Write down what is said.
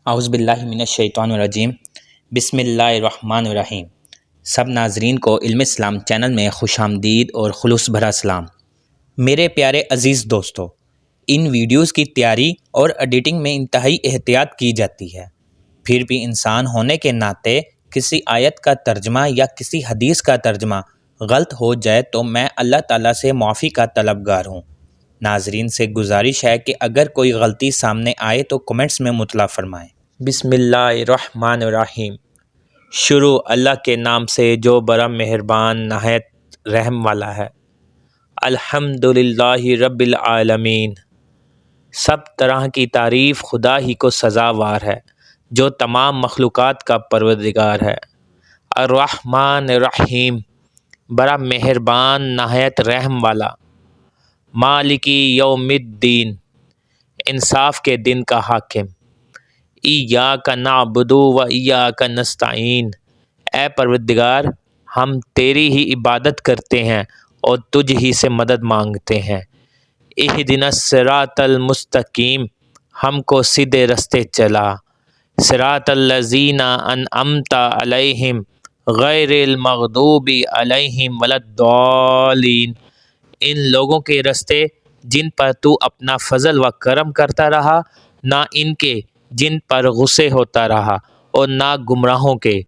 اعوذ باللہ من الشیطان الرجیم بسم اللہ الرحمن الرحیم۔ سب ناظرین کو علم اسلام چینل میں خوش آمدید اور خلوص بھرا سلام۔ میرے پیارے عزیز دوستو، ان ویڈیوز کی تیاری اور ایڈیٹنگ میں انتہائی احتیاط کی جاتی ہے، پھر بھی انسان ہونے کے ناطے کسی آیت کا ترجمہ یا کسی حدیث کا ترجمہ غلط ہو جائے تو میں اللہ تعالیٰ سے معافی کا طلبگار ہوں۔ ناظرین سے گزارش ہے کہ اگر کوئی غلطی سامنے آئے تو کمنٹس میں مطلع فرمائیں۔ بسم اللہ الرحمن الرحیم۔ شروع اللہ کے نام سے جو بڑا مہربان نہایت رحم والا ہے۔ الحمدللہ رب العالمین۔ سب طرح کی تعریف خدا ہی کو سزاوار ہے جو تمام مخلوقات کا پروردگار ہے۔ الرحمن الرحیم، بڑا مہربان نہایت رحم والا۔ مالکی یوم الدین، انصاف کے دن کا حاکم۔ ایاک نعبد و ایاک نستعین، اے پروردگار ہم تیری ہی عبادت کرتے ہیں اور تجھ ہی سے مدد مانگتے ہیں۔ اہدنا الصراط المستقیم، ہم کو سیدھے رستے چلا۔ صراط الذین انعمت علیہم غیر المغضوب علیہم ولا الضالین، ان لوگوں کے رستے جن پر تو اپنا فضل و کرم کرتا رہا، نہ ان کے جن پر غصے ہوتا رہا، اور نہ گمراہوں کے